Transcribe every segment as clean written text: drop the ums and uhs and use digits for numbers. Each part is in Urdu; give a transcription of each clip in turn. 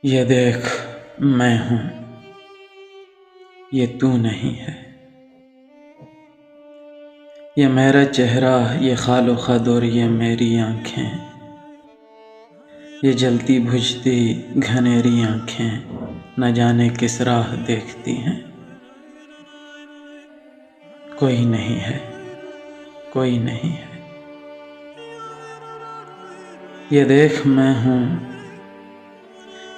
یہ دیکھ میں ہوں، یہ تو نہیں ہے۔ یہ میرا چہرہ، یہ خال و خد اور یہ میری آنکھیں، یہ جلتی بجھتی گھنیری آنکھیں نہ جانے کس راہ دیکھتی ہیں۔ کوئی نہیں ہے، کوئی نہیں ہے۔ یہ دیکھ میں ہوں،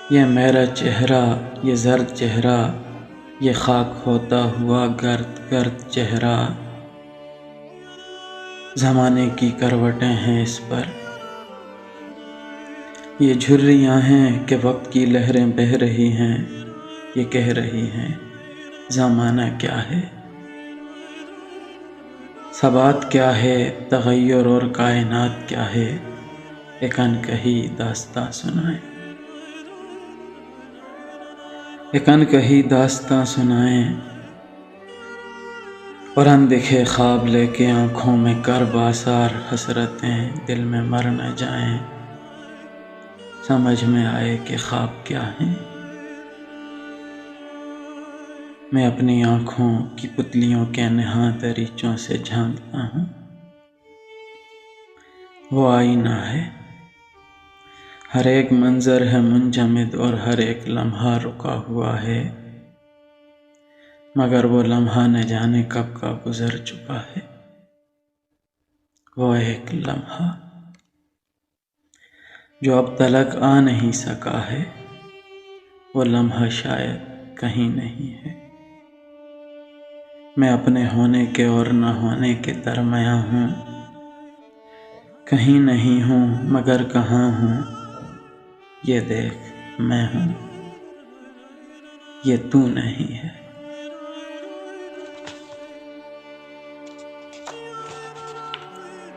یہ میرا چہرہ، یہ زرد چہرہ، یہ خاک ہوتا ہوا گرد گرد چہرہ۔ زمانے کی کروٹیں ہیں اس پر، یہ جھریاں ہیں کہ وقت کی لہریں بہہ رہی ہیں، یہ کہہ رہی ہیں زمانہ کیا ہے، ثبات کیا ہے، تغیر اور کائنات کیا ہے۔ ایک انکہی داستاں سنائیں، ایک انکہی داستاں سنائیں، اور اندیکھے خواب لے کے آنکھوں میں کرب آثار حسرتیں دل میں مر نہ جائیں، سمجھ میں آئے کہ خواب کیا ہیں۔ میں اپنی آنکھوں کی پتلیوں کے نہاں دریچوں سے جھانکتا ہوں، وہ آئینہ ہے، ہر ایک منظر ہے منجمد اور ہر ایک لمحہ رکا ہوا ہے، مگر وہ لمحہ نہ جانے کب کا گزر چکا ہے۔ وہ ایک لمحہ جو اب تلک آ نہیں سکا ہے، وہ لمحہ شاید کہیں نہیں ہے۔ میں اپنے ہونے کے اور نہ ہونے کے درمیاں ہوں، کہیں نہیں ہوں مگر کہاں ہوں۔ یہ دیکھ میں ہوں، یہ تو نہیں ہے۔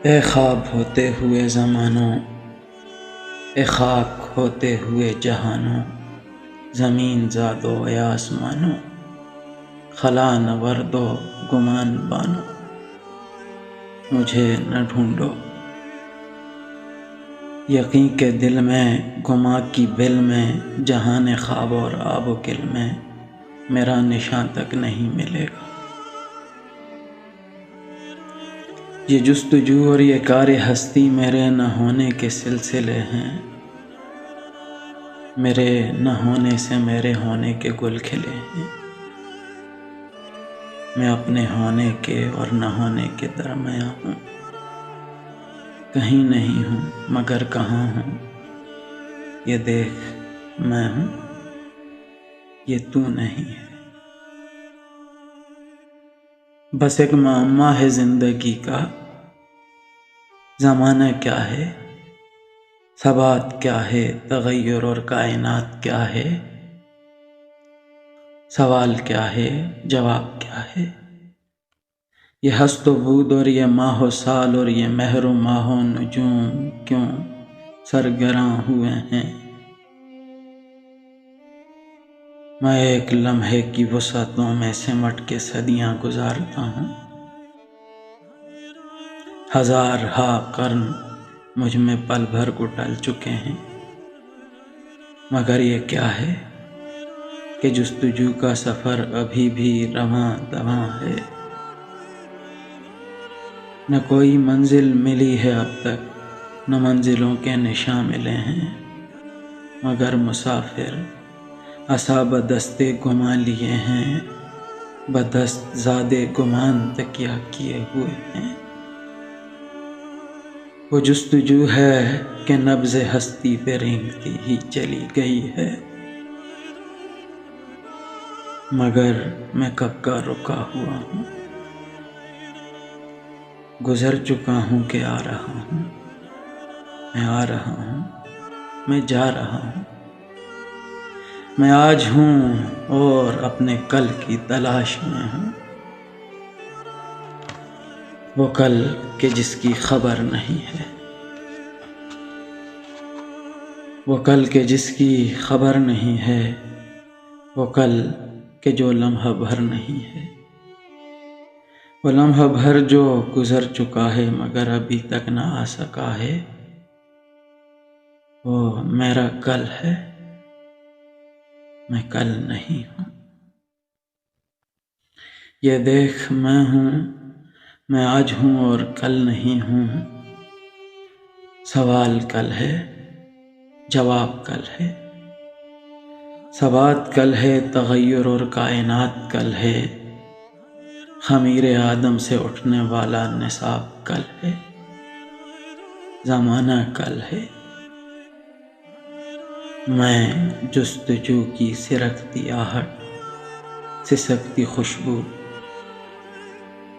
اے خواب ہوتے ہوئے زمانوں، اے خاک ہوتے ہوئے جہانوں، زمین زادو اے آسمانوں، خلا نورد و گمان بانو، مجھے نہ ڈھونڈو۔ یقین کے دل میں، گما کی بل میں، جہان خواب اور آب و گل میں میرا نشاں تک نہیں ملے گا۔ یہ جستجو اور یہ کار ہستی میرے نہ ہونے کے سلسلے ہیں، میرے نہ ہونے سے میرے ہونے کے گل کھلے ہیں۔ میں اپنے ہونے کے اور نہ ہونے کے درمیاں ہوں، کہیں نہیں ہوں مگر کہاں ہوں۔ یہ دیکھ میں ہوں، یہ تو نہیں ہے۔ بس ایک معمہ ہے زندگی کا، زمانہ کیا ہے، ثبات کیا ہے، تغیر اور کائنات کیا ہے، سوال کیا ہے، جواب کیا ہے۔ یہ ہست و بود اور یہ ماہ و سال اور یہ مہر و ماہ و نجوم کیوں سرگراں ہوئے ہیں۔ میں ایک لمحے کی وسعتوں میں سمٹ کے صدیاں گزارتا ہوں، ہزارہا قرن مجھ میں پل بھر کو ٹل چکے ہیں، مگر یہ کیا ہے کہ جستجو کا سفر ابھی بھی رواں دواں ہے۔ نہ کوئی منزل ملی ہے اب تک، نہ منزلوں کے نشاں ملے ہیں، مگر مسافر عصا بدست گمان لیے ہیں، بدست زاد گمان تکیہ کیے ہوئے ہیں۔ وہ جستجو ہے کہ نبض ہستی پہ رینگتی ہی چلی گئی ہے، مگر میں کب کا رکا ہوا ہوں، گزر چکا ہوں کہ آ رہا ہوں۔ میں آ رہا ہوں، میں جا رہا ہوں، میں آج ہوں اور اپنے کل کی تلاش میں ہوں۔ وہ کل کہ جس کی خبر نہیں ہے، وہ کل کہ جس کی خبر نہیں ہے، وہ کل کہ جو لمحہ بھر نہیں ہے، وہ لمحہ بھر جو گزر چکا ہے مگر ابھی تک نہ آ سکا ہے، وہ میرا کل ہے۔ میں کل نہیں ہوں۔ یہ دیکھ میں ہوں، میں آج ہوں اور کل نہیں ہوں۔ سوال کل ہے، جواب کل ہے، ثبات کل ہے، تغیر اور کائنات کل ہے، خمیر آدم سے اٹھنے والا نصاب کل ہے، زمانہ کل ہے۔ میں جستجو کی سرکتی آہٹ، سسکتی خوشبو،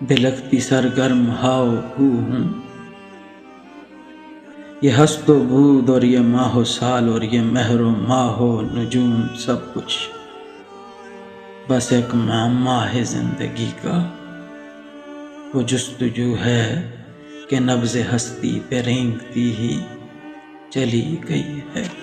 بلکتی سرگرم ہاؤ ہو ہوں۔ یہ ہست و بود اور یہ ماہ و سال اور یہ مہر و ماہ و نجوم سب کچھ بس ایک معمہ ہے زندگی کا۔ وہ جستجو ہے کہ نبض ہستی پہ رینگتی ہی چلی گئی ہے۔